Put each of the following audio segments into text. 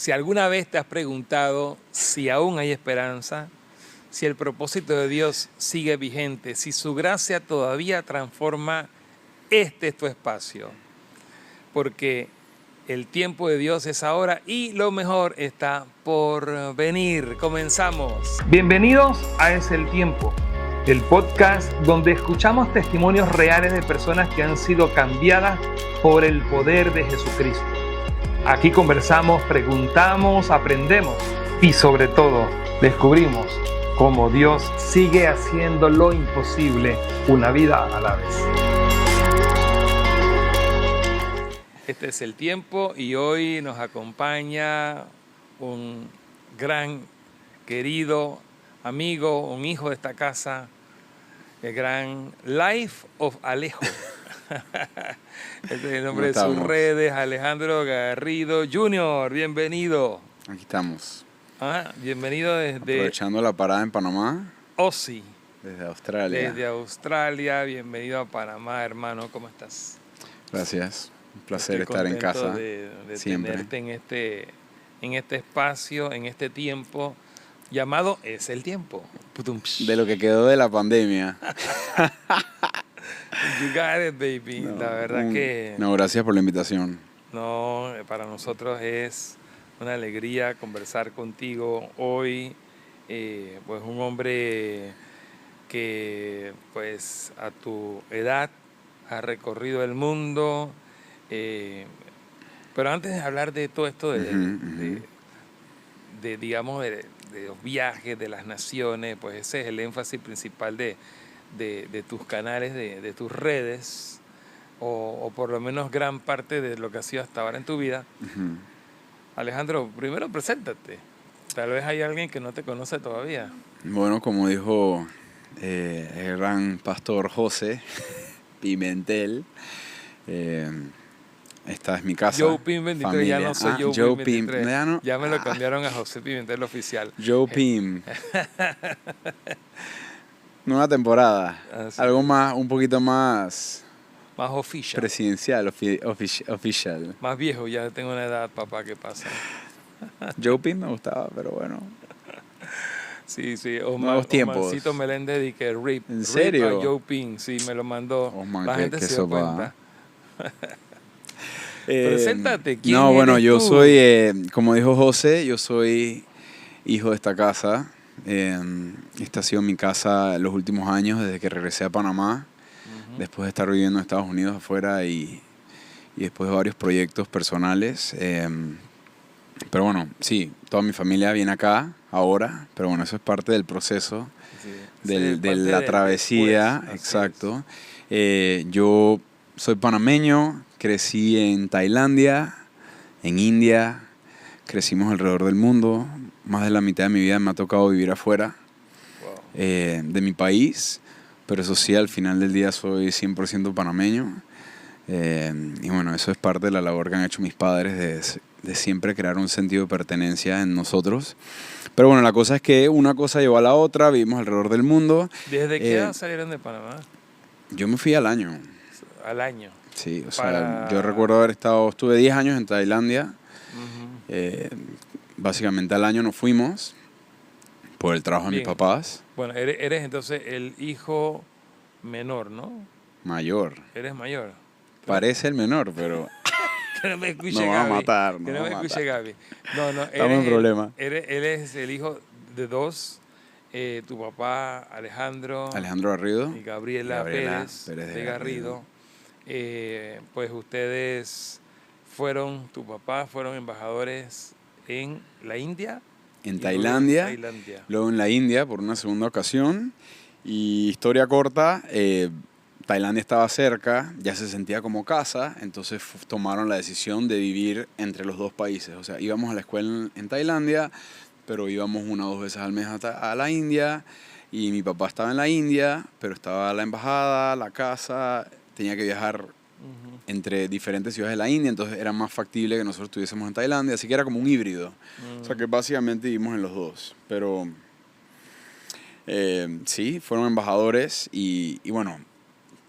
Si alguna vez te has preguntado si aún hay esperanza, si el propósito de Dios sigue vigente, si su gracia todavía transforma, este es tu espacio. Porque el tiempo de Dios es ahora y lo mejor está por venir. Comenzamos. Bienvenidos a Es el Tiempo, el podcast donde escuchamos testimonios reales de personas que han sido cambiadas por el poder de Jesucristo. Aquí conversamos, preguntamos, aprendemos y sobre todo descubrimos cómo Dios sigue haciendo lo imposible una vida a la vez. Este es el tiempo y hoy nos acompaña un gran, querido amigo, un hijo de esta casa, el gran Life of Alejo. Este es el nombre de sus redes, Alejandro Garrido Jr., bienvenido. Aquí estamos. Bienvenido desde... Aprovechando la parada en Panamá. Aussie. Desde Australia. Desde Australia, bienvenido a Panamá, hermano, ¿cómo estás? Gracias, un placer estar en casa. De siempre. Tenerte en este espacio, en este tiempo llamado Es el Tiempo. De lo que quedó de la pandemia. You got it, baby. No, la verdad que... No, gracias por la invitación. No, para nosotros es una alegría conversar contigo hoy. Pues un hombre que pues a tu edad ha recorrido el mundo. Pero antes de hablar de todo esto de los viajes, de las naciones, pues ese es el énfasis principal de tus canales, de tus redes, o por lo menos gran parte de lo que ha sido hasta ahora en tu vida. Alejandro, primero preséntate. Tal vez hay alguien que no te conoce todavía. Bueno, como dijo el gran pastor José Pimentel, esta es mi casa. Joe Pim 23, familia. Ya no soy Joe Pim 23. Ya me lo cambiaron a José Pimentel oficial. Joe Pim. Nueva temporada. Algo más, un poquito más... Más oficial. Presidencial, official. Más viejo, ya tengo una edad, papá, ¿qué pasa? Joe Pim me gustaba, pero bueno. Sí, Nuevos tiempos. Omarcito Meléndez y que RIP. ¿En serio? RIP a Joe Pim, sí, me lo mandó. Osman, la gente se dio cuenta. Preséntate, ¿quién No, bueno, eres yo tú? soy, como dijo José, yo soy hijo de esta casa. Esta ha sido mi casa los últimos años, desde que regresé a Panamá, después de estar viviendo en Estados Unidos afuera y después de varios proyectos personales. Pero bueno, sí, toda mi familia viene acá ahora, pero bueno, eso es parte del proceso, de la travesía, exacto. Yo soy panameño, crecí en Tailandia, en India, crecimos alrededor del mundo. Más de la mitad de mi vida me ha tocado vivir afuera de mi país, pero eso sí, al final del día soy 100% panameño. Y bueno, eso es parte de la labor que han hecho mis padres de siempre crear un sentido de pertenencia en nosotros. Pero bueno, la cosa es que una cosa llevó a la otra, vivimos alrededor del mundo. ¿Desde qué edad salieron de Panamá? Yo me fui al año. ¿Al año? Sí, o sea, yo recuerdo estuve 10 años en Tailandia. Básicamente al año nos fuimos por el trabajo de mis papás. Bueno, eres entonces el hijo menor, ¿no? Mayor. Eres mayor. Parece el menor, pero... Que no me escuche Gaby. No me escuche Gaby. No, estamos en problema. Él es el hijo de dos. Tu papá, Alejandro Garrido. Y Gabriela Pérez de Garrido. Pues ustedes tu papá fueron embajadores en la India. En Tailandia. Luego en la India por una segunda ocasión. Y historia corta... Tailandia estaba cerca, ya se sentía como casa, entonces tomaron la decisión de vivir entre los dos países. O sea, íbamos a la escuela en Tailandia, pero íbamos 1 o 2 veces al mes a la India, y mi papá estaba en la India, pero estaba la embajada, la casa, tenía que viajar entre diferentes ciudades de la India, entonces era más factible que nosotros estuviésemos en Tailandia, así que era como un híbrido. O sea que básicamente vivimos en los dos, pero sí, fueron embajadores y bueno,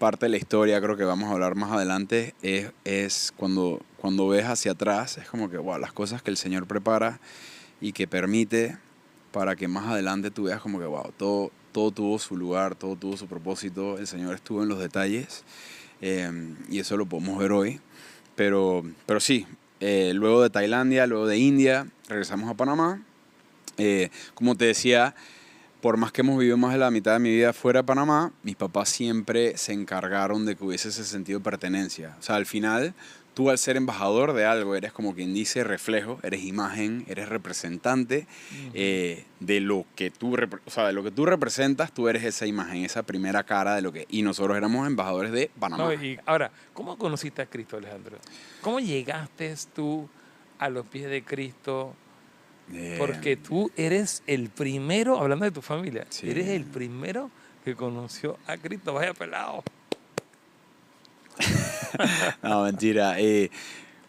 parte de la historia, creo que vamos a hablar más adelante, es cuando ves hacia atrás, es como que, wow, las cosas que el Señor prepara y que permite para que más adelante tú veas como que, wow, todo tuvo su lugar, todo tuvo su propósito, el Señor estuvo en los detalles, y eso lo podemos ver hoy. Pero sí, luego de Tailandia, luego de India, regresamos a Panamá. Como te decía, por más que hemos vivido más de la mitad de mi vida fuera de Panamá, mis papás siempre se encargaron de que hubiese ese sentido de pertenencia. O sea, al final, tú al ser embajador de algo, eres como quien dice reflejo, eres imagen, eres representante de lo que tú, o sea, de lo que tú representas, tú eres esa imagen, esa primera cara de lo que... Y nosotros éramos embajadores de Panamá. No, y ahora, ¿cómo conociste a Cristo, Alejandro? ¿Cómo llegaste tú a los pies de Cristo? Porque tú eres el primero, hablando de tu familia, Sí. eres el primero que conoció a Cristo. Vaya pelado. No, mentira.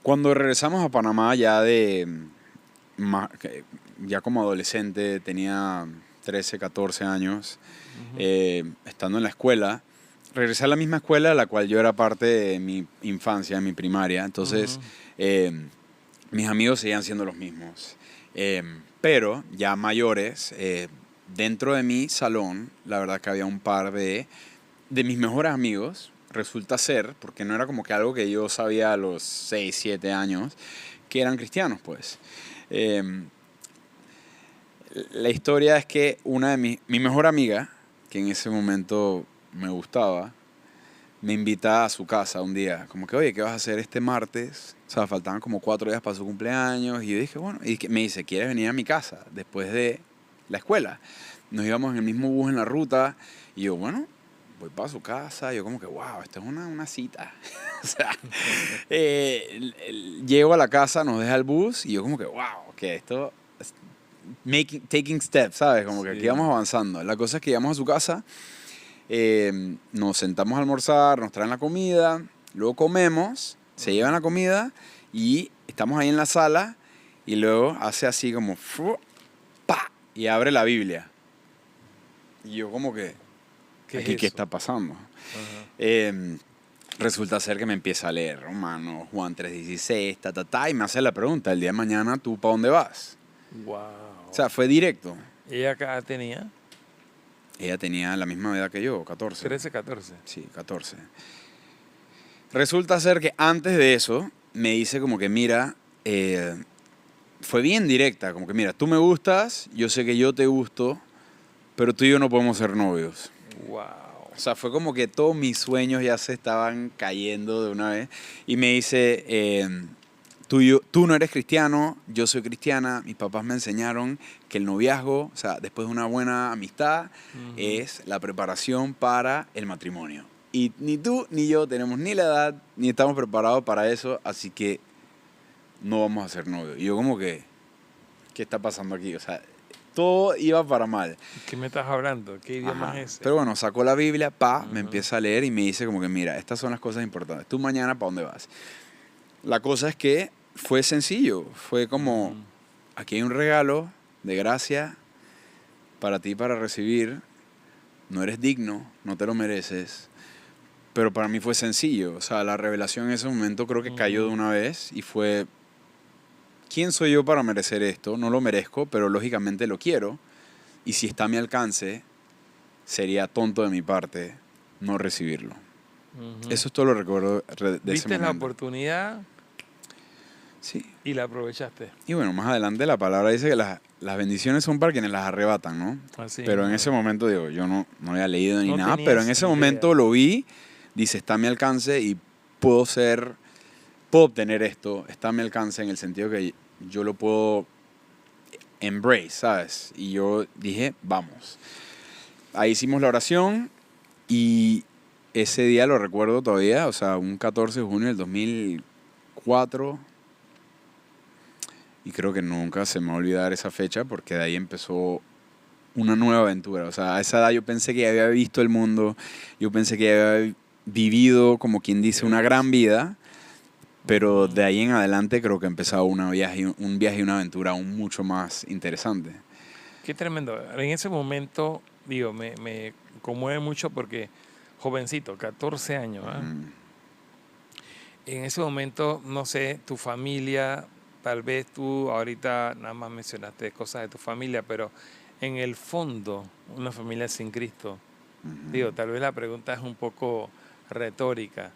Cuando regresamos a Panamá ya como adolescente, tenía 13, 14 años, estando en la escuela, regresé a la misma escuela a la cual yo era parte de mi infancia, mi primaria. Entonces, mis amigos seguían siendo los mismos. Pero ya mayores, dentro de mi salón, la verdad que había un par de mis mejores amigos, resulta ser, porque no era como que algo que yo sabía a los 6, 7 años, que eran cristianos, pues. La historia es que mi mejor amiga, que en ese momento me gustaba, me invita a su casa un día, como que, oye, ¿qué vas a hacer este martes? O sea, faltaban como 4 días para su cumpleaños, y yo dije, bueno, y me dice, ¿quieres venir a mi casa después de la escuela? Nos íbamos en el mismo bus en la ruta, y yo, bueno, voy para su casa, yo como que, wow, esto es una cita. O sea, llego a la casa, nos deja el bus, y yo como que, wow, que esto... taking steps, ¿sabes? Como que aquí vamos avanzando. La cosa es que llegamos a su casa, nos sentamos a almorzar, nos traen la comida, luego comemos, se llevan la comida y estamos ahí en la sala y luego hace así como ¡pa! Y abre la Biblia. Y yo como que, ¿qué está pasando? Resulta ser que me empieza a leer Romanos, Juan 3:16, y me hace la pregunta, el día de mañana, ¿tú para dónde vas? Wow. O sea, fue directo. ¿Ella acá tenía? Ella tenía la misma edad que yo, 14. 13, 14. Sí, 14. Resulta ser que antes de eso me dice como que, mira, fue bien directa, como que, mira, tú me gustas, yo sé que yo te gusto, pero tú y yo no podemos ser novios. Wow. O sea, fue como que todos mis sueños ya se estaban cayendo de una vez. Y me dice, tú no eres cristiano, yo soy cristiana, mis papás me enseñaron que el noviazgo, o sea, después de una buena amistad, es la preparación para el matrimonio. Y ni tú ni yo tenemos ni la edad, ni estamos preparados para eso, así que no vamos a ser novios. Y yo como que, ¿qué está pasando aquí? O sea, todo iba para mal. ¿Qué me estás hablando? ¿Qué idioma es ese? Pero bueno, sacó la Biblia, me empieza a leer y me dice como que, mira, estas son las cosas importantes. Tú mañana, ¿para dónde vas? La cosa es que fue sencillo. Fue como, aquí hay un regalo de gracia para ti para recibir. No eres digno, no te lo mereces. Pero para mí fue sencillo. O sea, la revelación en ese momento creo que cayó de una vez y fue, ¿quién soy yo para merecer esto? No lo merezco, pero lógicamente lo quiero. Y si está a mi alcance, sería tonto de mi parte no recibirlo. Eso es todo lo recuerdo de ese momento. ¿Viste la oportunidad? Sí. Y la aprovechaste. Y bueno, más adelante la palabra dice que las bendiciones son para quienes las arrebatan, ¿no? Así, pero en ese momento, digo, yo no había leído ni nada, pero en ese idea. momento lo vi, dice, está a mi alcance y puedo obtener esto, está a mi alcance en el sentido que yo lo puedo embrace, ¿sabes? Y yo dije, vamos. Ahí hicimos la oración y ese día lo recuerdo todavía, o sea, un 14 de junio del 2004. Y creo que nunca se me va a olvidar esa fecha porque de ahí empezó una nueva aventura. O sea, a esa edad yo pensé que ya había visto el mundo, yo pensé que ya había vivido, como quien dice, una gran vida, pero de ahí en adelante creo que empezaba un viaje y una aventura aún mucho más interesante. Qué tremendo. En ese momento, digo, me conmueve mucho porque jovencito, 14 años. ¿Ah? Ujú. En ese momento, no sé, tu familia, tal vez tú ahorita nada más mencionaste cosas de tu familia, pero en el fondo, una familia sin Cristo, digo, tal vez la pregunta es un poco retórica,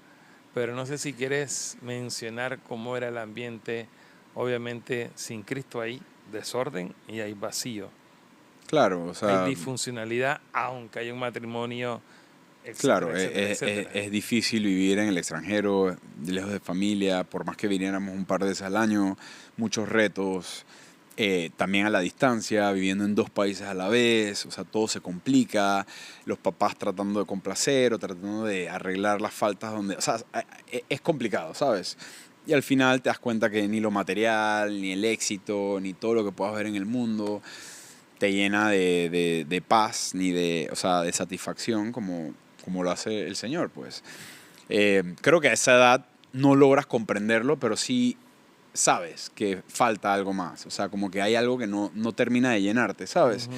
pero no sé si quieres mencionar cómo era el ambiente, obviamente sin Cristo hay desorden y hay vacío, Claro, o hay sea, disfuncionalidad, aunque hay un matrimonio, etcétera, claro, etcétera, etcétera. es difícil vivir en el extranjero, lejos de familia, por más que viniéramos un par de veces al año, muchos retos, también a la distancia, viviendo en dos países a la vez, o sea, todo se complica, los papás tratando de complacer o tratando de arreglar las faltas donde, o sea, es complicado, ¿sabes? Y al final te das cuenta que ni lo material, ni el éxito, ni todo lo que puedas ver en el mundo te llena de paz, ni de, o sea, de satisfacción como lo hace el Señor, pues. Creo que a esa edad no logras comprenderlo, pero sí sabes que falta algo más. O sea, como que hay algo que no termina de llenarte, ¿sabes? Ujú,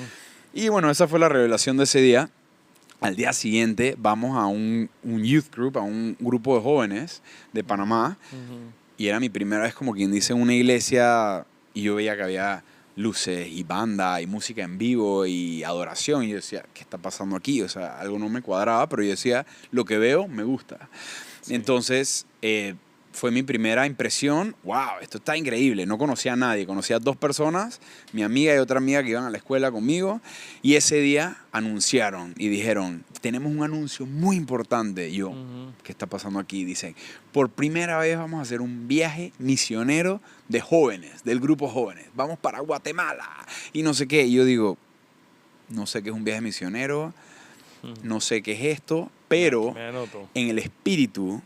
Y bueno, esa fue la revelación de ese día. Al día siguiente vamos a un youth group, a un grupo de jóvenes de Panamá. ujú. Y era mi primera vez, como quien dice, en una iglesia, y yo veía que había luces y banda y música en vivo y adoración. Y yo decía, ¿qué está pasando aquí? O sea, algo no me cuadraba, pero yo decía, lo que veo me gusta. Sí. Entonces, fue mi primera impresión. ¡Wow! Esto está increíble. No conocía a nadie. Conocía a dos personas, mi amiga y otra amiga que iban a la escuela conmigo. Y ese día anunciaron y dijeron, tenemos un anuncio muy importante. Y yo, Ujú. ¿qué está pasando aquí? Dicen, por primera vez vamos a hacer un viaje misionero de jóvenes, del grupo jóvenes. Vamos para Guatemala y no sé qué. Y yo digo, no sé qué es un viaje misionero, Ujú. no sé qué es esto, pero Me anoto. en el espíritu,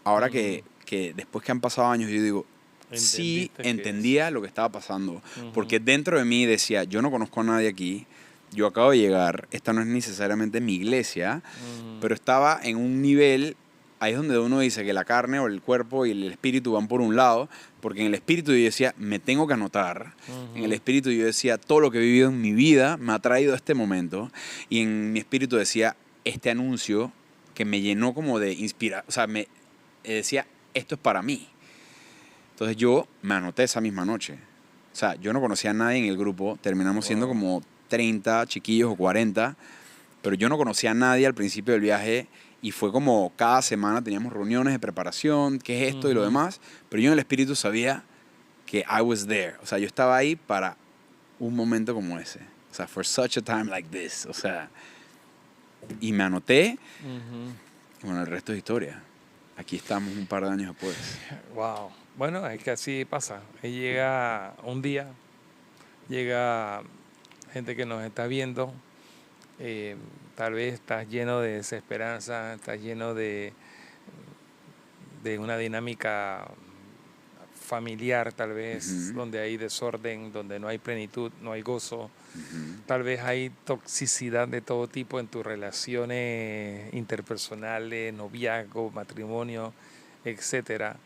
ahora Ujú. que después que han pasado años, yo digo, sí Entendiste que es. entendía lo que estaba pasando, porque Ujú, dentro de mí decía, yo no conozco a nadie aquí, yo acabo de llegar, esta no es necesariamente mi iglesia, ujú, pero estaba en un nivel, ahí es donde uno dice que la carne o el cuerpo y el espíritu van por un lado, porque en el espíritu yo decía, me tengo que anotar, en el ujú, espíritu yo decía, todo lo que he vivido en mi vida me ha traído a este momento, y en mi espíritu decía, este anuncio que me llenó como de inspiración, o sea, me decía, esto es para mí. Entonces yo me anoté esa misma noche. O sea, yo no conocía a nadie en el grupo, terminamos siendo wow. como 30 chiquillos o 40, pero yo no conocía a nadie al principio del viaje y fue como cada semana teníamos reuniones de preparación, qué es esto y lo Ujú. demás, pero yo en el espíritu sabía que I was there. O sea, yo estaba ahí para un momento como ese. O sea, for such a time like this. O sea, y me anoté, Ujú. y bueno, el resto es historia. Aquí estamos un par de años después. Wow. Bueno, es que así pasa. Ahí llega un día, llega gente que nos está viendo. eh, Tal vez estás lleno de desesperanza, estás lleno de una dinámica familiar, tal vez, Ujú, donde hay desorden, donde no hay plenitud, no hay gozo. ujú, Tal vez hay toxicidad de todo tipo en tus relaciones interpersonales, noviazgo, matrimonio, etcétera.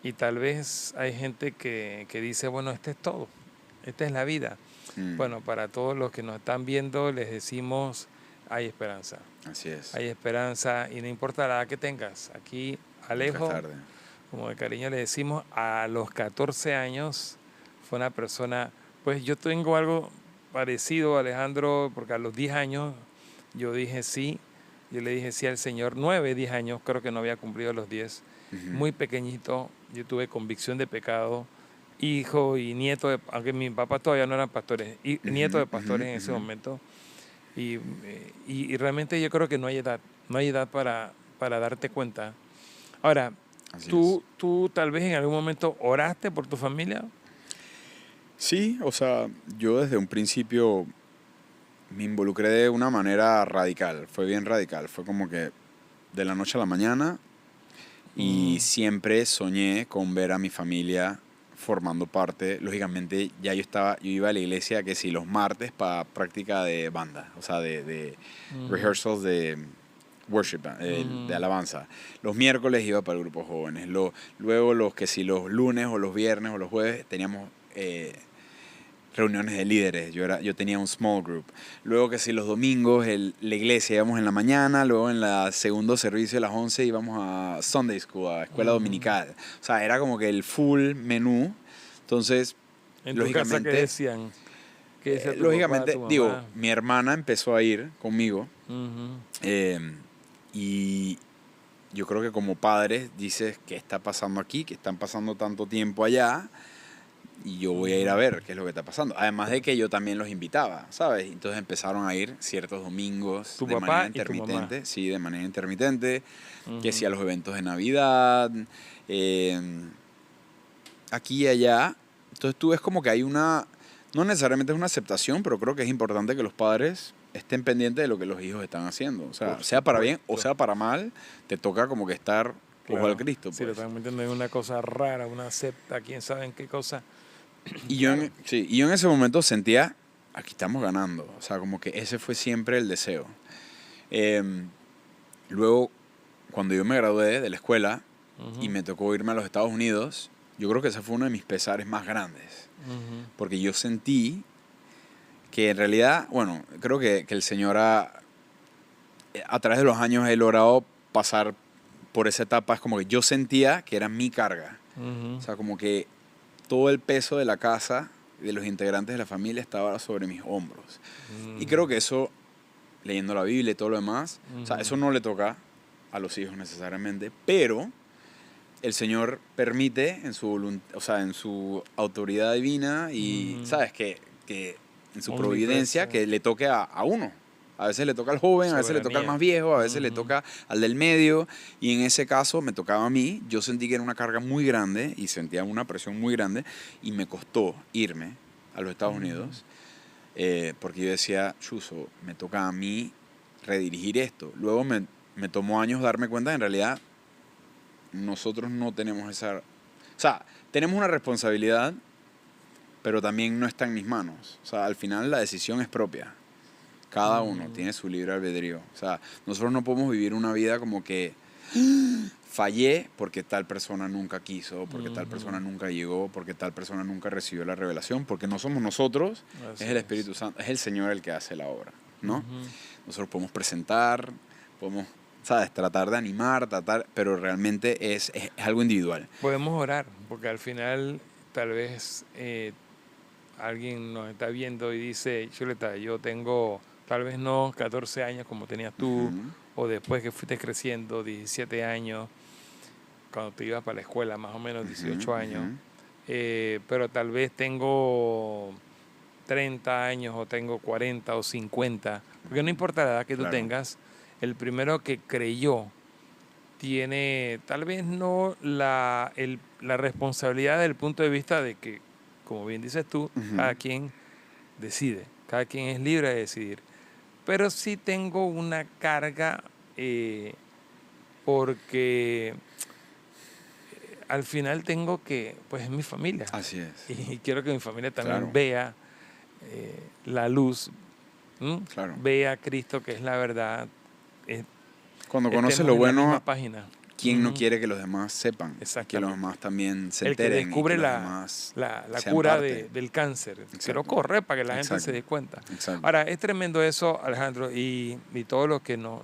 Y tal vez hay gente que dice, bueno, este es todo, esta es la vida. mm, Bueno, para todos los que nos están viendo, les decimos, hay esperanza. así es. Hay esperanza y no importa la edad que tengas. Aquí Nunca es Alejo, tarde. como de cariño le decimos, a los 14 años fue una persona, pues yo tengo algo parecido, Alejandro, porque a los 10 años yo dije sí, yo le dije sí al Señor, 9 10 años, creo que no había cumplido los 10, Ujú, muy pequeñito, yo tuve convicción de pecado, hijo y nieto, de, aunque mis papás todavía no eran pastores, y nieto ujú, de ujú, pastores en ese ujú. momento, y realmente yo creo que no hay edad para darte cuenta. Ahora, Así es. tú tal vez en algún momento oraste por tu familia. Sí, o sea, yo desde un principio me involucré de una manera radical, fue bien radical, fue como que de la noche a la mañana y Mm, siempre soñé con ver a mi familia formando parte. Lógicamente ya yo iba a la iglesia que sí los martes para práctica de banda, o sea, de ujú, rehearsals de worship, de ujú, alabanza. Los miércoles iba para el grupo jóvenes, luego los que si los lunes o los viernes o los jueves teníamos reuniones de líderes. Yo tenía un small group. Luego que si los domingos la iglesia íbamos en la mañana, luego en el segundo servicio a las 11 íbamos a Sunday School, a escuela dominical. O sea, era como que el full menú. Entonces, ¿En tu casa qué decían? ¿Qué decía tu lógicamente, papá, tu mamá? digo, mi hermana empezó a ir conmigo. Ujú. Y yo creo que como padres dices, ¿qué está pasando aquí? ¿Qué están pasando tanto tiempo allá? Y yo voy a ir a ver qué es lo que está pasando. Además de que yo también los invitaba, ¿sabes? Entonces empezaron a ir ciertos domingos ¿Tu de papá manera y tu mamá? intermitente. Sí, de manera intermitente. Que Ujú. sí a los eventos de Navidad. eh, aquí y allá. Entonces tú ves como que hay una... No necesariamente es una aceptación, pero creo que es importante que los padres estén pendientes de lo que los hijos están haciendo. O sea, Por sea para bien o supuesto. sea para mal, te toca como que estar ojo al Claro. Cristo, Si lo pues. están metiendo en una cosa rara, una secta, quién sabe en qué cosa. Y yo, Claro. y yo en ese momento sentía, aquí estamos ganando. O sea, como que ese fue siempre el deseo. Luego, cuando yo me gradué de la escuela y Ujú, me tocó irme a los Estados Unidos, yo creo que ese fue uno de mis pesares más grandes. ujú. Porque yo sentí que en realidad, bueno, creo que el Señor a través de los años he logrado pasar por esa etapa. Es como que yo sentía que era mi carga. Ujú. O sea, como que todo el peso de la casa, de los integrantes de la familia, estaba sobre mis hombros. Y creo que eso, leyendo la Biblia y todo lo demás, o sea, eso no le toca a los hijos necesariamente, pero el Señor permite en su o sea, en su autoridad divina y, ¿sabes? Que en su providencia que le toque a uno. A veces le toca al joven, a veces le toca al Soberanía. más viejo, a veces le Ujú. toca al del medio. Y en ese caso me tocaba a mí. Yo sentí que era una carga muy grande y sentía una presión muy grande. Y me costó irme a los Estados Unidos. Porque yo decía, chuzo, me toca a mí redirigir esto. Luego me tomó años darme cuenta que en realidad nosotros no tenemos esa... O sea, tenemos una responsabilidad, pero también no está en mis manos. O sea, al final la decisión es propia. Cada uno tiene su libre albedrío. O sea, nosotros no podemos vivir una vida como que fallé porque tal persona nunca quiso, porque tal persona nunca llegó, porque tal persona nunca recibió la revelación, porque no somos nosotros, Así es el es. Espíritu Santo, es el Señor el que hace la obra, ¿no? Ujú. Nosotros podemos presentar, podemos, ¿sabes? Tratar de animar, pero realmente es algo individual. Podemos orar, porque al final tal vez alguien nos está viendo y dice, Chuleta, yo tengo tal vez no 14 años como tenías tú, Ujú, o después que fuiste creciendo, 17 años, cuando te ibas para la escuela, más o menos ujú, 18 años, ujú. pero tal vez tengo 30 años o tengo 40 o 50, porque no importa la edad que tú Claro. tengas, el primero que creyó tiene tal vez no la responsabilidad del punto de vista de que, como bien dices tú, Ujú. cada quien decide, cada quien es libre de decidir. Pero sí tengo una carga porque al final tengo que, pues es mi familia. Así es. Y quiero que mi familia también Claro, vea la luz, claro. vea a Cristo, que es la verdad, eh, Cuando conoces estemos lo en la misma bueno, página. ¿quién no Ujú. quiere que los demás sepan? Que los Exactamente. demás también se El que enteren y que descubre los demás la sean cura parte. del cáncer. Quiero Exacto. correr para que la gente se Exacto. dé cuenta. Exacto. Ahora, es tremendo eso, Alejandro, y todos los que nos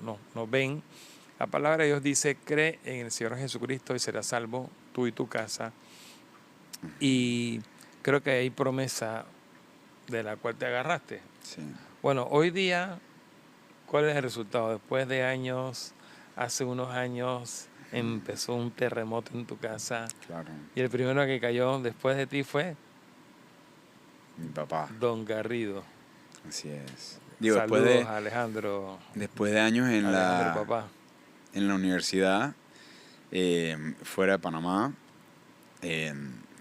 ven. La palabra de Dios dice, cree en el Señor Jesucristo y serás salvo tú y tu casa. Y creo que hay promesa de la cual te agarraste. Sí, Bueno, hoy día, ¿cuál es el resultado? Después de años, hace unos años, empezó un terremoto en tu casa. claro. Y el primero que cayó después de ti fue Mi papá. Don Garrido. Así es. Digo, Saludos a Alejandro, después de años Alejandro papá. en la universidad, fuera de Panamá,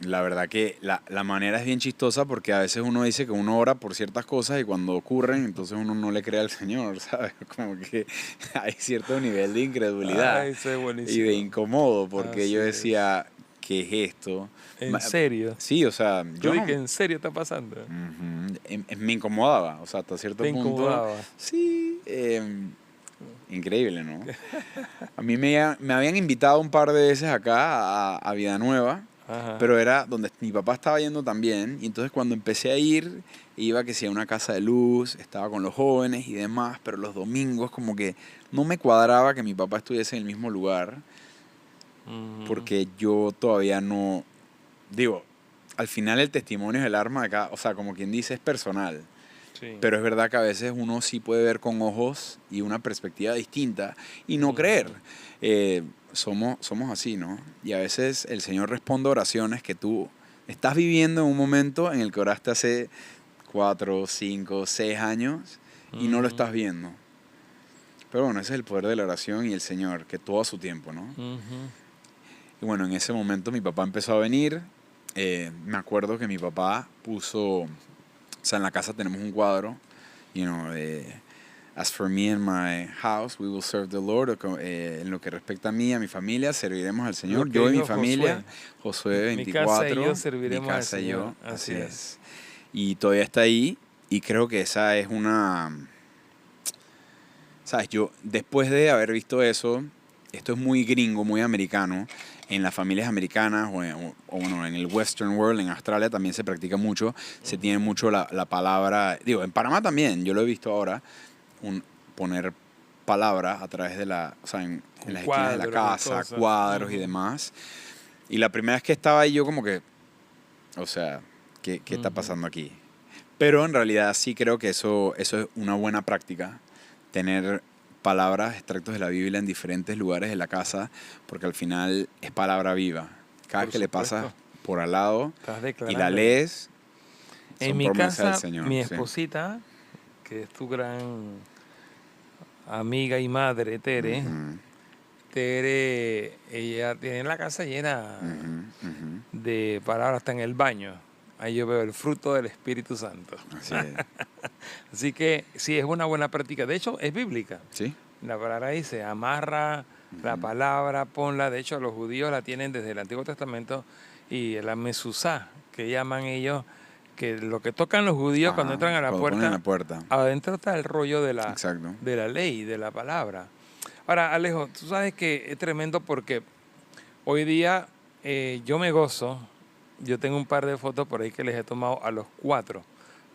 la verdad que la manera es bien chistosa porque a veces uno dice que uno ora por ciertas cosas y cuando ocurren, entonces uno no le cree al Señor, ¿sabes? Como que hay cierto nivel de incredulidad Ay, eso es y de buenísimo. incómodo porque Así yo es. decía, ¿qué es esto? ¿En serio? Sí, o sea, Tú yo di no... que en serio está pasando. Ujú, me incomodaba, o sea, hasta cierto Te punto, incomodaba. sí, increíble, ¿no? A mí me habían invitado un par de veces acá a Vida Nueva Ajá. pero era donde mi papá estaba yendo también. Y entonces cuando empecé a ir, iba que si a una casa de luz, estaba con los jóvenes y demás, pero los domingos como que no me cuadraba que mi papá estuviese en el mismo lugar, porque yo todavía no, digo, al final el testimonio es el arma de cada, o sea, como quien dice, es personal. Sí. Pero es verdad que a veces uno sí puede ver con ojos y una perspectiva distinta y no creer. Somos así, ¿no? Y a veces el Señor responde a oraciones que tú estás viviendo en un momento en el que oraste hace 4, 5, 6 años y no lo estás viendo. Pero bueno, ese es el poder de la oración y el Señor, que todo a su tiempo, ¿no? Y bueno, en ese momento mi papá empezó a venir. Me acuerdo que mi papá puso... O sea, en la casa tenemos un cuadro, as for me and my house, we will serve the Lord. En lo que respecta a mí, a mi familia, serviremos al Señor. Yo y mi familia, Josué 24. Mi casa y yo serviremos mi casa al y Señor. yo, así es. Y todavía está ahí, y creo que esa es una... ¿Sabes? Yo, después de haber visto eso, esto es muy gringo, muy americano. En las familias americanas o bueno, en el Western World, en Australia también se practica mucho. Se tiene mucho la palabra, digo, en Panamá también, yo lo he visto ahora, poner palabras a través de o sea, en las esquinas de la casa, cuadros y demás. Y la primera vez que estaba ahí yo como que, o sea, ¿qué está pasando aquí? Pero en realidad sí creo que eso es una buena práctica, tener palabras, extractos de la Biblia en diferentes lugares de la casa, porque al final es palabra viva. Cada vez que le pasas por al lado y la lees, en son mi promesas casa, del Señor. mi esposita, que es tu gran amiga y madre, Tere, ella tiene la casa llena de palabras, hasta en el baño. Ahí yo veo el fruto del Espíritu Santo. Así es. Así que sí, es una buena práctica. De hecho, es bíblica. ¿Sí? La palabra dice, amarra la palabra, ponla. De hecho, los judíos la tienen desde el Antiguo Testamento y la mezuzá, que llaman ellos, que lo que tocan los judíos cuando entran a la puerta, adentro está el rollo de la ley, de la palabra. Ahora, Alejo, tú sabes que es tremendo porque hoy día yo me gozo. Yo tengo un par de fotos por ahí que les he tomado a los 4.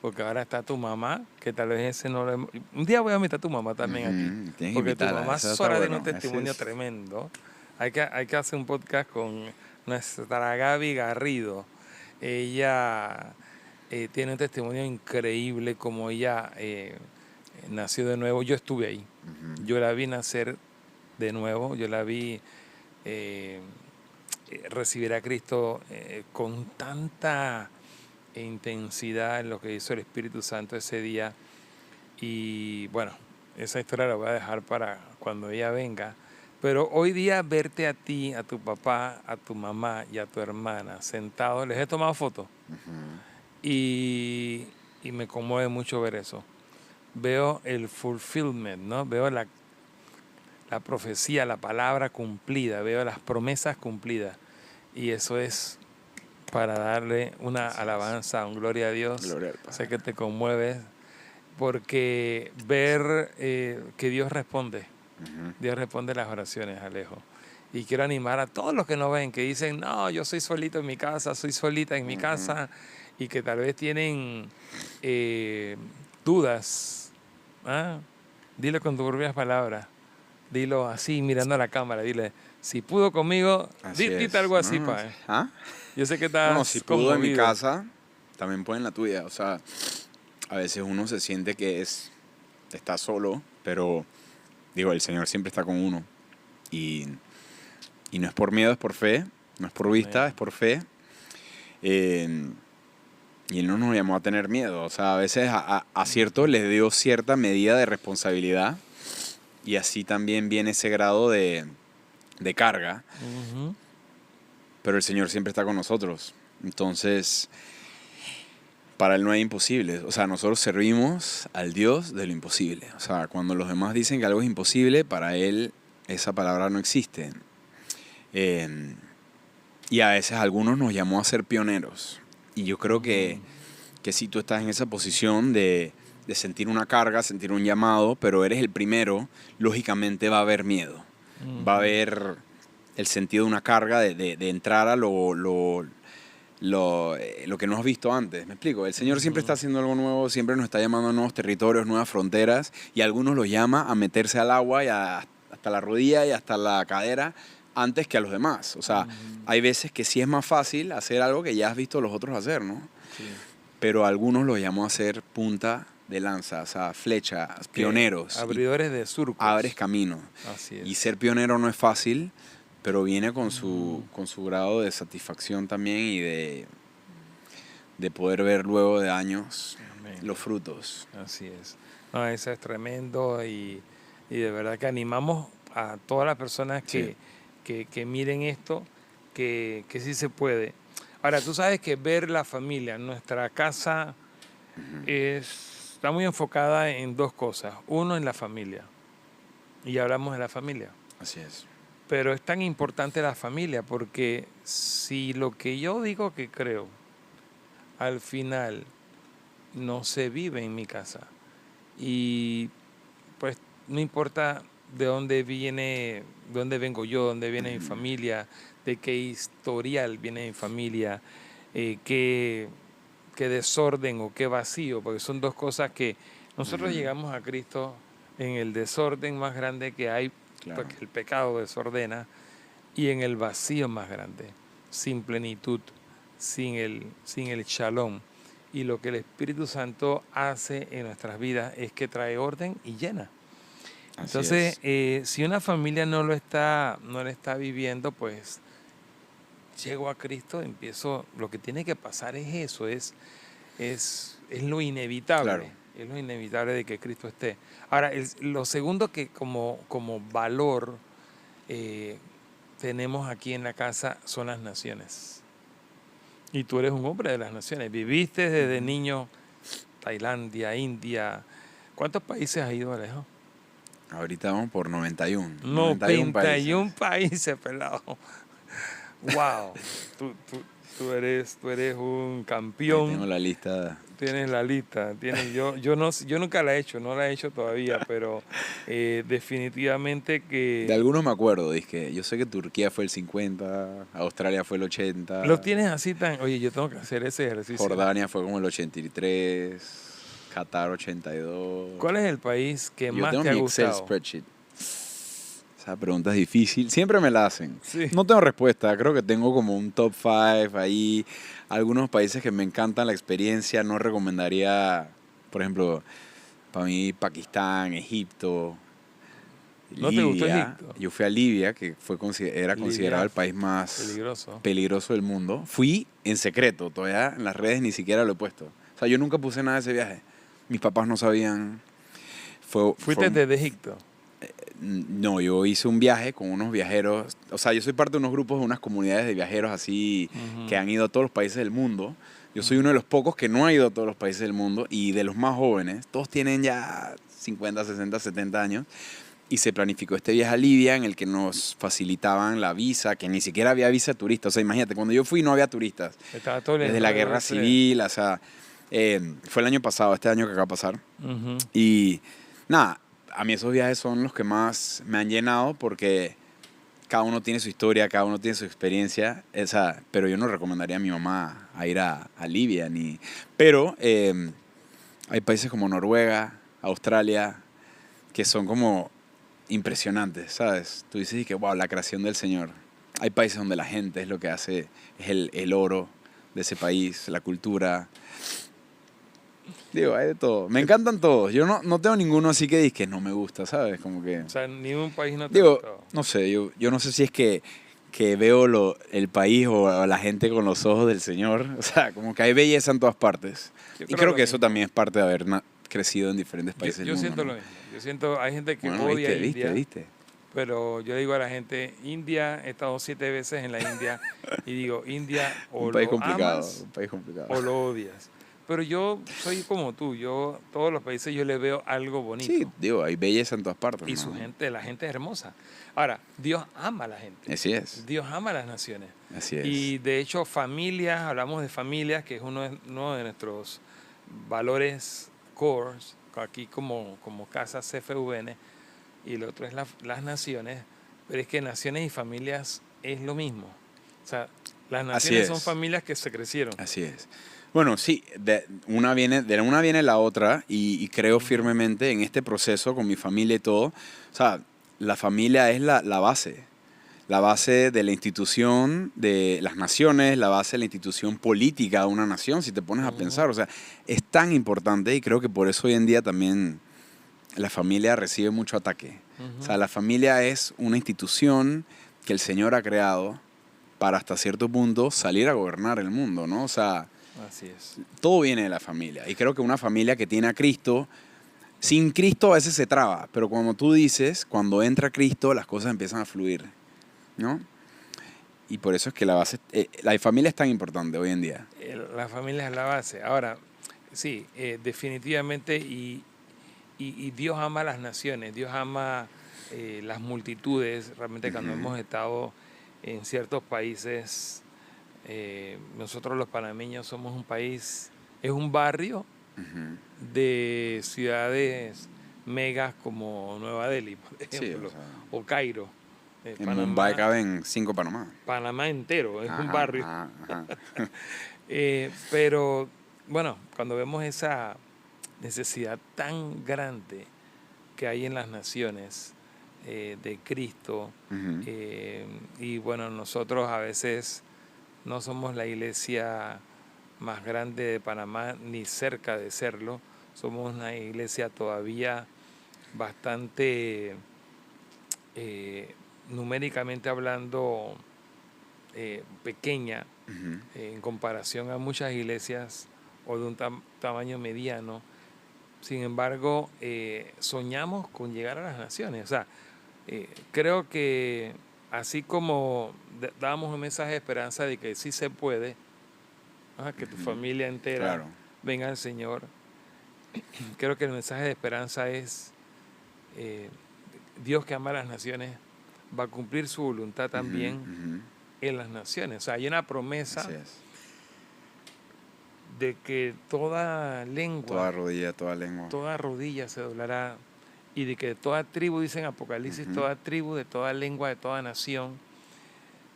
Porque ahora está tu mamá, que tal vez ese no lo hemos... Un día voy a invitar a tu mamá también aquí. Porque tu mamá sola tiene un testimonio tremendo. Hay que hacer un podcast con nuestra Gaby Garrido. Ella tiene un testimonio increíble, como ella nació de nuevo. Yo estuve ahí. Yo la vi nacer de nuevo. Yo la vi recibir a Cristo con tanta intensidad en lo que hizo el Espíritu Santo ese día. Y bueno, esa historia la voy a dejar para cuando ella venga. Pero hoy día verte a ti, a tu papá, a tu mamá y a tu hermana sentados, les he tomado fotos y me conmueve mucho ver eso. Veo el fulfillment, ¿no? Veo la profecía, la palabra cumplida, veo las promesas cumplidas. Y eso es para darle una alabanza, un gloria a Dios. Gloria al Padre. Sé que te conmueves porque ver que Dios responde. Dios responde las oraciones, Alejo. Y quiero animar a todos los que no ven, que dicen, no, yo soy solito en mi casa, soy solita en mi casa, y que tal vez tienen dudas. ¿Ah? Dile con tus propias palabras. Dilo así, mirando a la cámara. Dile, si pudo conmigo, dite algo así, pa. ¿Ah? Yo sé que estás No, si pudo en mi casa, también puede en la tuya. O sea, a veces uno se siente que está solo, pero digo, el Señor siempre está con uno. Y no es por miedo, es por fe. No es por vista, es por fe. Y Él no nos llamó a tener miedo. O sea, a veces a ciertos les dio cierta medida de responsabilidad. Y así también viene ese grado de carga. Pero el Señor siempre está con nosotros. Entonces, para Él no hay imposibles. O sea, nosotros servimos al Dios de lo imposible. O sea, cuando los demás dicen que algo es imposible, para Él esa palabra no existe. Y a veces algunos nos llamó a ser pioneros. Y yo creo que si tú estás en esa posición de sentir una carga, sentir un llamado, pero eres el primero, lógicamente va a haber miedo. Va a haber el sentido de una carga de entrar a lo que no has visto antes. ¿Me explico? El Señor siempre está haciendo algo nuevo, siempre nos está llamando a nuevos territorios, nuevas fronteras, y a algunos los llama a meterse al agua y hasta la rodilla y hasta la cadera antes que a los demás. O sea, hay veces que sí es más fácil hacer algo que ya has visto a los otros hacer, ¿no? Sí. Pero a algunos los llamó a ser punta de lanza, o sea, flechas, pioneros. Abridores de surcos. Abres camino. Así es. Y ser pionero no es fácil, pero viene con su grado de satisfacción también y de poder ver luego de años Amén. los frutos. Así es. No, eso es tremendo y de verdad que animamos a todas las personas que miren esto, que sí se puede. Ahora, tú sabes que ver la familia, nuestra casa está muy enfocada en dos cosas. Uno, en la familia. Y hablamos de la familia. Así es. Pero es tan importante la familia porque si lo que yo digo que creo, al final no se vive en mi casa y pues no importa de dónde viene, de dónde vengo yo, de dónde viene mi familia, de qué historial viene mi familia, qué desorden o qué vacío, porque son dos cosas que nosotros llegamos a Cristo en el desorden más grande que hay, Claro. porque el pecado desordena, y en el vacío más grande, sin plenitud, sin el shalom. Y lo que el Espíritu Santo hace en nuestras vidas es que trae orden y llena. Así Entonces, es. si una familia no lo está viviendo, pues llego a Cristo, empiezo, lo que tiene que pasar es eso, es lo inevitable. Claro. Es lo inevitable de que Cristo esté. Ahora, lo segundo que como valor tenemos aquí en la casa son las naciones. Y tú eres un hombre de las naciones. Viviste desde niño Tailandia, India. ¿Cuántos países has ido, Alejo? Ahorita vamos por 91. 91 países, pelado. Wow. Tú eres un Ahí campeón. tengo la lista. Tienes la lista. Yo nunca la he hecho, no la he hecho todavía, pero definitivamente que... De algunos me acuerdo, dizque yo sé que Turquía fue el 50, Australia fue el 80. Lo tienes así tan... Oye, yo tengo que hacer ese ejercicio. Jordania fue como el 83, Qatar 82. ¿Cuál es el país que Yo más tengo te ha mi Excel gustado? spreadsheet. Esa pregunta es difícil. Siempre me la hacen. Sí. No tengo respuesta. Creo que tengo como un top 5 ahí. Algunos países que me encantan la experiencia. No recomendaría, por ejemplo, para mí Pakistán, Egipto, ¿No te gustó Libia. Egipto? Yo fui a Libia, que era considerado Libia, el país más peligroso. del mundo. Fui en secreto. Todavía en las redes ni siquiera lo he puesto. O sea, yo nunca puse nada de ese viaje. Mis papás no sabían. ¿Fuiste desde Egipto? No, yo hice un viaje con unos viajeros, o sea, yo soy parte de unos grupos, de unas comunidades de viajeros así que han ido a todos los países del mundo. Yo soy uno de los pocos que no ha ido a todos los países del mundo y de los más jóvenes, todos tienen ya 50, 60, 70 años y se planificó este viaje a Libia en el que nos facilitaban la visa, que ni siquiera había visa de turista. O sea, imagínate, cuando yo fui no había turistas. Estaba todo Desde la guerra civil, o sea, fue el año pasado, este año que acaba de pasar. Y nada, a mí esos viajes son los que más me han llenado porque cada uno tiene su historia, cada uno tiene su experiencia, pero yo no recomendaría a mi mamá a ir a Libia. Pero hay países como Noruega, Australia, que son como impresionantes, ¿sabes? Tú dices que, wow, la creación del Señor. Hay países donde la gente es lo que hace, es el oro de ese país, la cultura. Digo, hay de todo. Me encantan todos. Yo no tengo ninguno así que dice que no me gusta, ¿sabes? Como que... O sea, ni un país no te Digo, gustó. no sé, yo no sé si es que veo el país o a la gente con los ojos del Señor. O sea, como que hay belleza en todas partes. Yo Y creo que eso mismo. también es parte de haber crecido en diferentes países Yo del mundo. siento ¿no? lo mismo. Yo siento, hay gente que Bueno, odia India, ¿viste? pero yo digo a la gente, India, he estado 7 veces en la India y digo, India o Un país lo complicado, amas un país complicado. o lo odias. Pero yo soy como tú, todos los países yo le veo algo bonito. Sí, digo, hay belleza en todas partes. Y ¿no? su gente, la gente es hermosa. Ahora, Dios ama a la gente. Así es. Dios ama a las naciones. Así es. Y de hecho, familias, hablamos de familias, que es uno de nuestros valores cores, aquí como casa CFVN, y el otro es las naciones. Pero es que naciones y familias es lo mismo. O sea, las Así naciones son es. familias que se crecieron. Así es. Bueno, sí, de una viene la otra y creo firmemente en este proceso con mi familia y todo. O sea, la familia es la base de la institución de las naciones, la base de la institución política de una nación, si te pones a pensar. O sea, es tan importante y creo que por eso hoy en día también la familia recibe mucho ataque. O sea, la familia es una institución que el Señor ha creado para hasta cierto punto salir a gobernar el mundo, ¿no? O sea, Así es. todo viene de la familia. Y creo que una familia que tiene a Cristo, sin Cristo a veces se traba, pero como tú dices, cuando entra Cristo las cosas empiezan a fluir, ¿no? Y por eso es que la familia es tan importante hoy en día. La familia es la base. Ahora, sí, definitivamente, y Dios ama a las naciones, Dios ama las multitudes. Realmente cuando hemos estado en ciertos países, nosotros los panameños somos un país, es un barrio de ciudades megas como Nueva Delhi, por Sí, ejemplo, o sea, o Cairo. en Mumbai Panamá, caben 5 Panamá. Panamá entero, es un Ajá, barrio. ajá, ajá. Pero bueno, cuando vemos esa necesidad tan grande que hay en las naciones de Cristo, Ujú. y bueno, nosotros a veces no somos la iglesia más grande de Panamá, ni cerca de serlo, somos una iglesia todavía bastante, numéricamente hablando, pequeña Ujú. en comparación a muchas iglesias o de un tamaño mediano. Sin embargo, soñamos con llegar a las naciones. O sea, creo que así como damos un mensaje de esperanza de que sí se puede, que tu familia entera Claro. venga al Señor, creo que el mensaje de esperanza es eh, Dios que ama a las naciones va a cumplir su voluntad Ujú, también ujú. en las naciones. O sea, hay una Así promesa es. de que toda Toda lengua, rodilla, toda lengua. toda rodilla se doblará y de que toda tribu, dice en Apocalipsis, Ujú. toda tribu, de toda lengua, de toda nación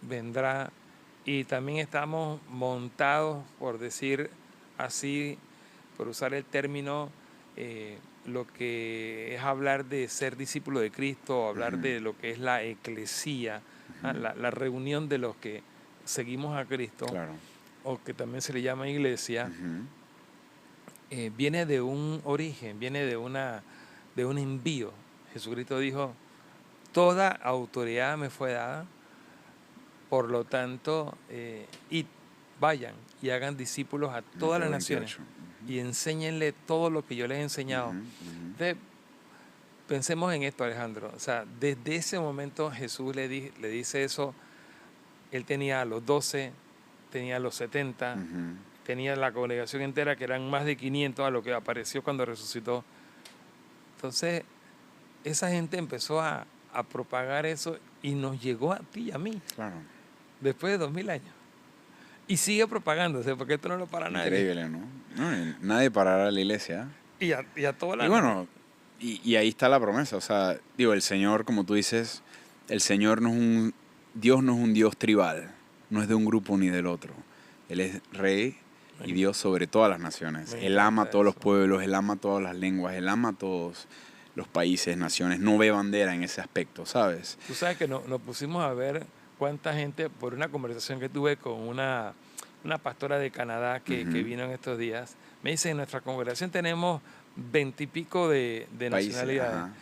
vendrá. Y también estamos montados, por decir así, por usar el término, lo que es hablar de ser discípulo de Cristo, hablar Ujú. de lo que es la eclesía, la reunión de los que seguimos a Cristo, Claro. o que también se le llama iglesia, Ujú. viene de un origen, viene de un envío. Jesucristo dijo, toda autoridad me fue dada, por lo tanto, id, vayan y hagan discípulos a todas las Mateo naciones 28. y enséñenle todo lo que yo les he enseñado. Ujú, ujú. Entonces, pensemos en esto, Alejandro. O sea, desde ese momento Jesús le dice eso. Él tenía a los 12, tenía a los 70, Ujú. tenía la congregación entera, que eran más de 500 a lo que apareció cuando resucitó. Entonces, esa gente empezó a propagar eso y nos llegó a ti y a mí, Claro. después de 2000 años. Y sigue propagándose, porque esto no lo para nadie. Increíble, ¿no? No, y nadie parará la iglesia. Y a toda Y la nación. bueno, y ahí está la promesa. O sea, digo, el Señor, como tú dices, el Señor no es un... Dios no es un Dios tribal. No es de un grupo ni del otro. Él es rey y Dios sobre todas las naciones. Me Él ama a encanta todos los eso. pueblos, Él ama a todas las lenguas, Él ama a todos los países, naciones. No ve bandera en ese aspecto, ¿sabes? Tú sabes que nos pusimos a ver cuánta gente, por una conversación que tuve con una pastora de Canadá que Ujú. vino en estos días, me dice, en nuestra congregación tenemos 20 y pico de Países, nacionalidades. ajá.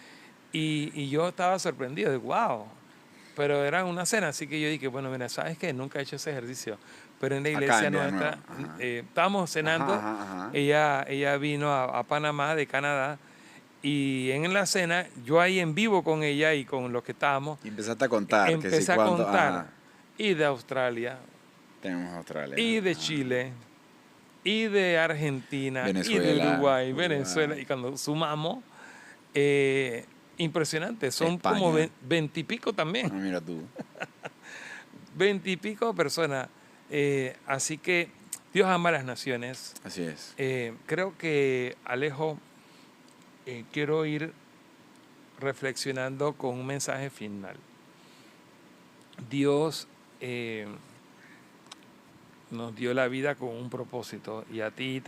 Y yo estaba sorprendido, de wow. Pero era una cena, así que yo dije, bueno, mira, ¿sabes qué? Nunca he hecho ese ejercicio. Pero en la Acá iglesia en Villanueva, nuestra, ajá. estábamos Ajá, cenando, ajá, ajá. ella vino a Panamá, de Canadá, y en la cena, yo ahí en vivo con ella y con los que estábamos, Y empezaste a contar que si empecé a cuánto, contar, ajá. y de Australia, Tenemos Australia, y de ajá. Chile, y de Argentina, y de Venezuela, Uruguay, Venezuela, Uruguay, y cuando sumamos, eh, impresionante, son como España. 20 y pico también. Ah, mira tú. 20 y pico personas. Así que Dios ama a las naciones. Así es. Creo que, Alejo, quiero ir reflexionando con un mensaje final. Dios nos dio la vida con un propósito y a ti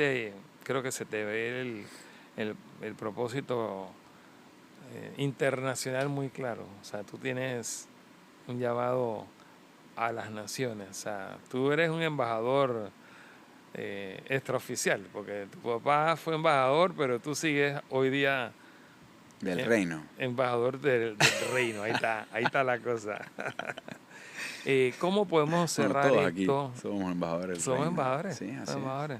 creo que se te ve el propósito internacional muy claro. O sea, tú tienes un llamado a las naciones. O sea, tú eres un embajador extraoficial, porque tu papá fue embajador, pero tú sigues hoy día Del reino. embajador del reino. Ahí está la cosa. ¿Cómo podemos Bueno, cerrar todos aquí esto? somos embajadores del Somos reino. embajadores. Sí, así Somos es. embajadores.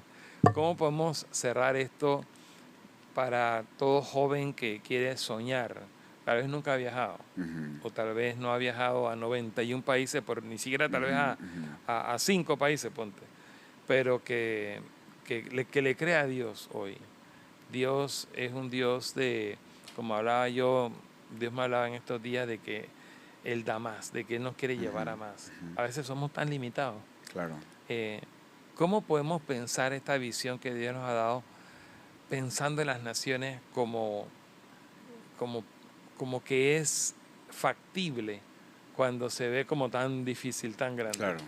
¿Cómo podemos cerrar esto para todo joven que quiere soñar? Tal vez nunca ha viajado, Ujú, o tal vez no ha viajado a 91 países, pero ni siquiera tal vez ujú, ujú. a 5 países, ponte, pero que le crea a Dios hoy. Dios es un Dios como hablaba yo, Dios me hablaba en estos días de que Él da más, de que Él nos quiere llevar a más. A veces somos tan limitados. Claro. Eh, ¿Cómo podemos pensar esta visión que Dios nos ha dado, pensando en las naciones como, como que es factible cuando se ve como tan difícil, tan grande? Claro.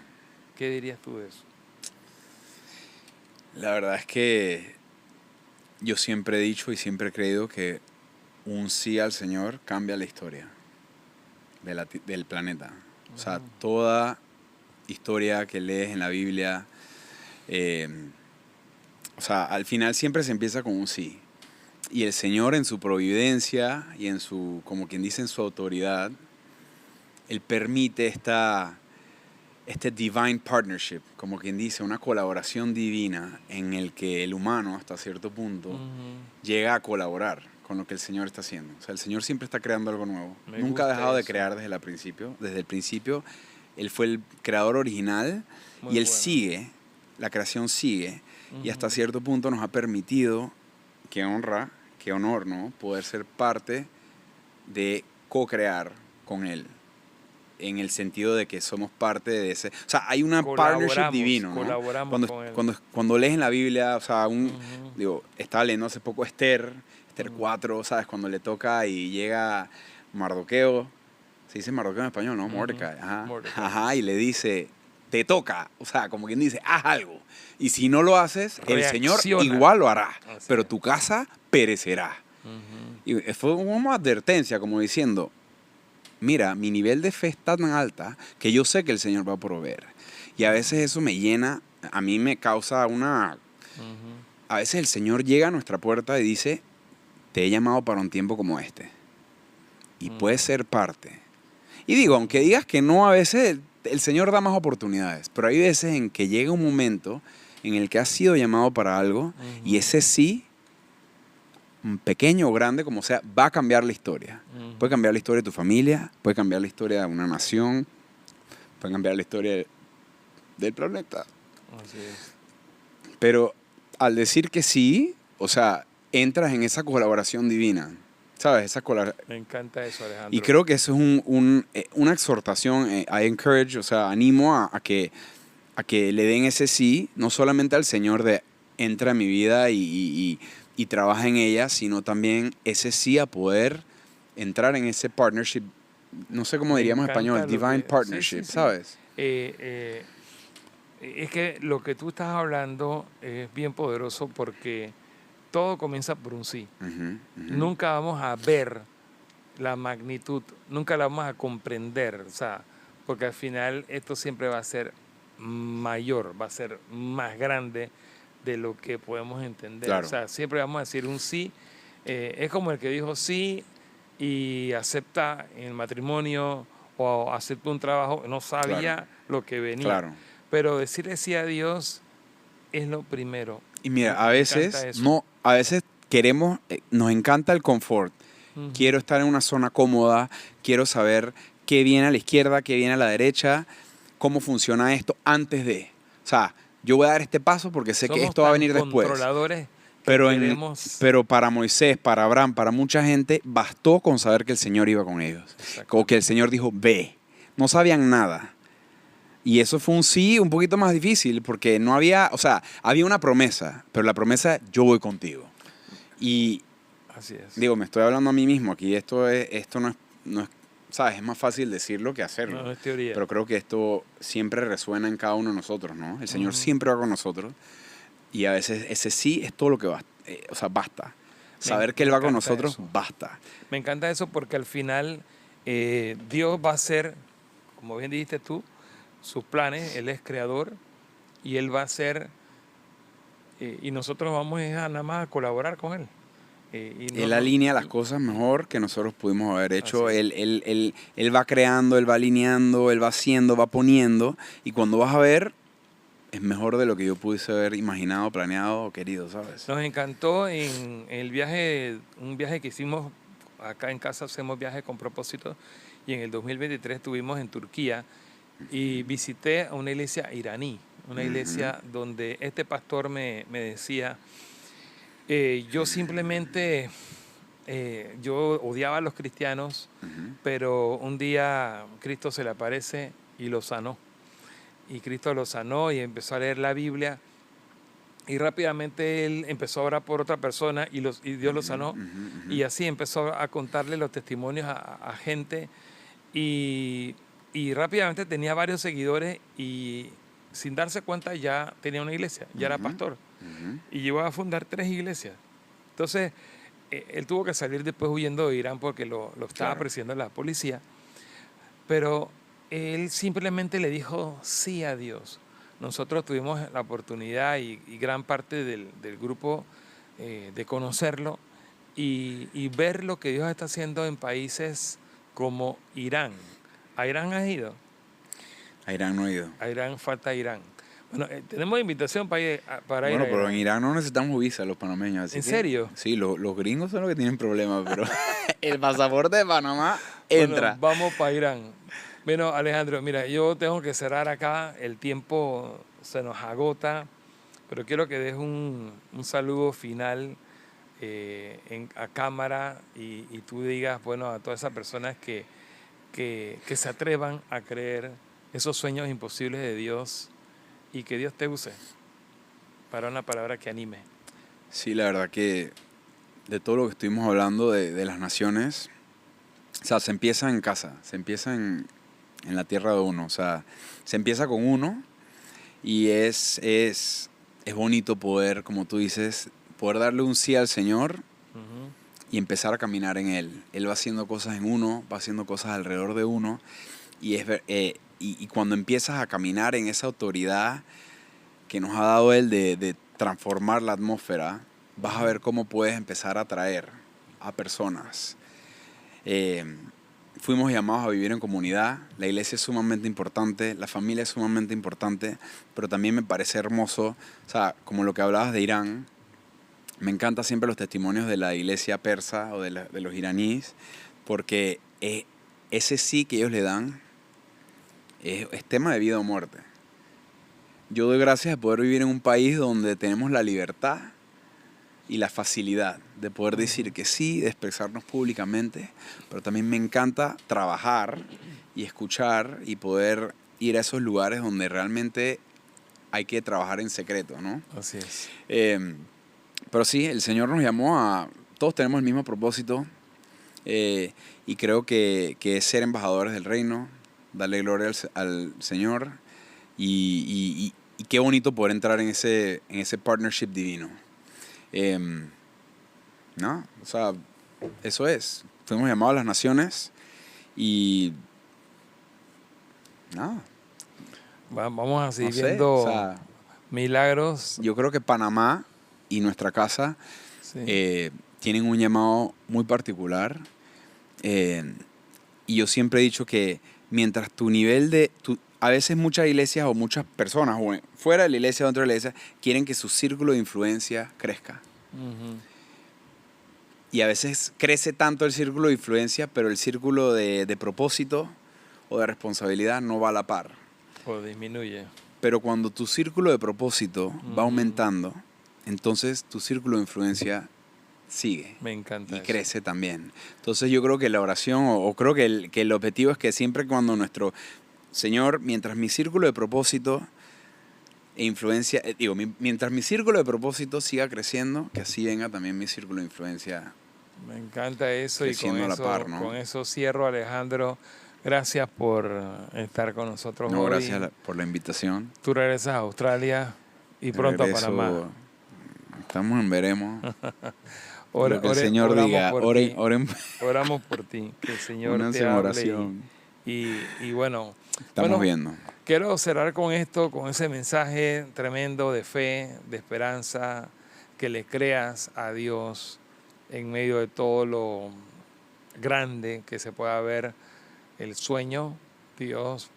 ¿Qué dirías tú de eso? La verdad es que yo siempre he dicho y siempre he creído que un sí al Señor cambia la historia del planeta. O sea, toda historia que lees en la Biblia, eh, o sea, al final siempre se empieza con un sí. Y el Señor en su providencia y en su, como quien dice, en su autoridad, Él permite este divine partnership, como quien dice, una colaboración divina en el que el humano, hasta cierto punto, llega a colaborar con lo que el Señor está haciendo. O sea, el Señor siempre está creando algo nuevo. Me Nunca ha gusta dejado de eso. crear desde el principio. Desde el principio, Él fue el creador original Muy y Él bueno. sigue, la creación sigue, y hasta Ujú. cierto punto nos ha permitido, qué honor, ¿no? Poder ser parte de co-crear con Él, en el sentido de que somos parte de ese... O sea, hay una partnership divino, ¿no? Colaboramos con Él. Cuando lees en la Biblia, o sea, Ujú. digo, estaba leyendo hace poco Esther 4, ¿sabes? Cuando le toca y llega Mardoqueo, se dice Mardoqueo en español, ¿no? Ujú. Mordecai, ajá. Mordecai. Ajá, y le dice, te toca, o sea, como quien dice, haz algo. Y si no lo haces, el Señor Reacciona. igual lo hará, Así pero es. tu casa perecerá. Ujú. Y fue como advertencia, como diciendo, mira, mi nivel de fe está tan alta que yo sé que el Señor va a proveer. Y a veces eso me llena, a mí me causa una... Ujú. A veces el Señor llega a nuestra puerta y dice, te he llamado para un tiempo como este. Y puedes ser parte. Y digo, aunque digas que no, a veces el Señor da más oportunidades, pero hay veces en que llega un momento en el que has sido llamado para algo y ese sí, pequeño o grande como sea, va a cambiar la historia. Puede cambiar la historia de tu familia, puede cambiar la historia de una nación, puede cambiar la historia del planeta. Así es. Pero al decir que sí, o sea, entras en esa colaboración divina, ¿sabes? Me encanta eso, Alejandro. Y creo que eso es una exhortación, I encourage, o sea, animo a que le den ese sí, no solamente al Señor de entra en mi vida y trabaja en ella, sino también ese sí a poder entrar en ese partnership, no sé cómo Me diríamos en encanta español, divine sí, partnership, sí, sí. ¿sabes? Es que lo que tú estás hablando es bien poderoso porque todo comienza por un sí. Ujú, ujú. Nunca vamos a ver la magnitud, nunca la vamos a comprender, o sea, porque al final esto siempre va a ser mayor, va a ser más grande de lo que podemos entender. Claro. O sea, siempre vamos a decir un sí. Es como el que dijo sí y acepta en el matrimonio o acepta un trabajo, no sabía Claro. lo que venía. Claro. Pero decirle sí a Dios es lo primero. Y mira, Me encanta eso. a veces queremos, nos encanta el confort. Ujú. Quiero estar en una zona cómoda, quiero saber qué viene a la izquierda, qué viene a la derecha, cómo funciona esto antes de. O sea, yo voy a dar este paso porque sé que Somos esto va a tan venir después. controladores que Pero, pero para Moisés, para Abraham, para mucha gente, bastó con saber que el Señor iba con ellos. O que el Señor dijo, ve. No sabían nada. Y eso fue un sí un poquito más difícil porque no había, o sea, había una promesa, pero la promesa, yo voy contigo. Y Así es. digo, me estoy hablando a mí mismo aquí, esto no es ¿sabes? Es más fácil decirlo que hacerlo. No es teoría. Pero creo que esto siempre resuena en cada uno de nosotros, ¿no? El Señor siempre va con nosotros y a veces ese sí es todo lo que basta. O sea, basta. Saber que Él va con nosotros, basta. Me encanta eso porque al final Dios va a hacer, como bien dijiste tú, sus planes. Él es creador y Él va a hacer, y nosotros vamos a nada más a colaborar con Él. Él alinea las cosas mejor que nosotros pudimos haber hecho. Él va creando, Él va alineando, Él va haciendo, va poniendo. Y cuando vas a ver, es mejor de lo que yo pudiese haber imaginado, planeado o querido, ¿sabes? Nos encantó en el viaje, un viaje que hicimos acá en casa, hacemos viajes con propósito. Y en el 2023 estuvimos en Turquía y visité a una iglesia iraní. Una iglesia donde este pastor me decía... yo simplemente, yo odiaba a los cristianos, pero un día Cristo se le aparece y lo sanó. Y Cristo lo sanó y empezó a leer la Biblia. Y rápidamente él empezó a orar por otra persona y Dios lo sanó. Y así empezó a contarle los testimonios a gente. Y rápidamente tenía varios seguidores y sin darse cuenta ya tenía una iglesia, ya era pastor. Y llegó a fundar 3 iglesias. Entonces, él tuvo que salir después huyendo de Irán porque lo estaba persiguiendo la policía. Pero él simplemente le dijo sí a Dios. Nosotros tuvimos la oportunidad y gran parte del grupo de conocerlo y ver lo que Dios está haciendo en países como Irán. ¿A Irán has ido? A Irán no he ido. A Irán falta Irán. Bueno, tenemos invitación para ir a Bueno, pero en Irán no necesitamos visa los panameños. Así ¿En serio? Sí, los gringos son los que tienen problemas, pero el pasaporte de Panamá entra. Bueno, vamos para Irán. Bueno, Alejandro, mira, yo tengo que cerrar acá. El tiempo se nos agota, pero quiero que des un saludo final a cámara y tú digas, bueno, a todas esas personas que se atrevan a creer esos sueños imposibles de Dios y que Dios te use para una palabra que anime. Sí, la verdad que de todo lo que estuvimos hablando de las naciones, o sea, se empieza en casa, se empieza en la tierra de uno, o sea, se empieza con uno y es bonito poder, como tú dices, poder darle un sí al Señor y empezar a caminar en Él. Él va haciendo cosas en uno, va haciendo cosas alrededor de uno y cuando empiezas a caminar en esa autoridad que nos ha dado Él de transformar la atmósfera, vas a ver cómo puedes empezar a atraer a personas. Fuimos llamados a vivir en comunidad, la iglesia es sumamente importante, la familia es sumamente importante, pero también me parece hermoso, o sea, como lo que hablabas de Irán, me encantan siempre los testimonios de la iglesia persa o de los iraníes, porque ese sí que ellos le dan es tema de vida o muerte. Yo doy gracias de poder vivir en un país donde tenemos la libertad y la facilidad de poder decir que sí, de expresarnos públicamente, pero también me encanta trabajar y escuchar y poder ir a esos lugares donde realmente hay que trabajar en secreto, ¿no? Así es. Pero sí, el Señor nos llamó a... Todos tenemos el mismo propósito y creo que es ser embajadores del reino, darle gloria al Señor y qué bonito poder entrar en ese partnership divino. ¿No? O sea, eso es. Fuimos llamados a las naciones y... No. Vamos a seguir No sé, viendo o sea, milagros. yo creo que Panamá y nuestra casa tienen un llamado muy particular. Y yo siempre he dicho que mientras tu nivel a veces muchas iglesias o muchas personas, fuera de la iglesia o dentro de la iglesia, quieren que su círculo de influencia crezca. Y a veces crece tanto el círculo de influencia, pero el círculo de propósito o de responsabilidad no va a la par. O disminuye. Pero cuando tu círculo de propósito va aumentando, entonces tu círculo de influencia sigue. Me encanta. Y eso. crece también. Entonces yo creo que la oración, o creo que el objetivo es que siempre cuando nuestro Señor, mientras mi círculo de propósito e influencia, mientras mi círculo de propósito siga creciendo, que así venga también mi círculo de influencia Me encanta eso y creciendo a la par, ¿no? con eso cierro, Alejandro. Gracias por estar con nosotros No, hoy. gracias por la invitación. Tú regresas a Australia y pronto Regreso, a Panamá. Estamos en veremos. Lo que el Señor diga, oren. Oramos por ti, que el Señor te Únanse en hable oración. y bueno. Estamos viendo. Quiero cerrar con esto, con ese mensaje tremendo de fe, de esperanza, que le creas a Dios en medio de todo lo grande que se pueda ver. El sueño, Dios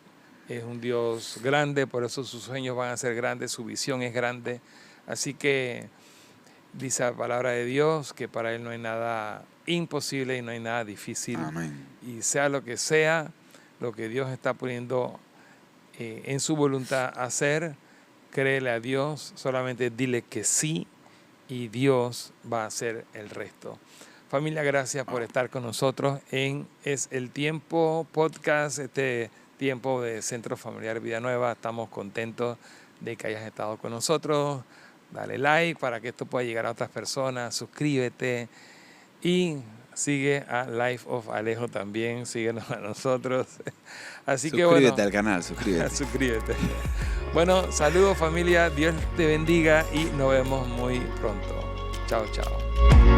es un Dios grande, por eso sus sueños van a ser grandes, su visión es grande. Así que dice la palabra de Dios que para Él no hay nada imposible y no hay nada difícil. Amén. Y sea lo que Dios está poniendo en su voluntad hacer, créele a Dios, solamente dile que sí y Dios va a hacer el resto. Familia, gracias por estar con nosotros en Es el Tiempo Podcast, este tiempo de Centro Familiar Vida Nueva. Estamos contentos de que hayas estado con nosotros. Dale like para que esto pueda llegar a otras personas, suscríbete y sigue a Life of Alejo también, síguenos a nosotros. Así que bueno, suscríbete al canal, suscríbete. Suscríbete. Bueno, saludos familia, Dios te bendiga y nos vemos muy pronto. Chao, chao.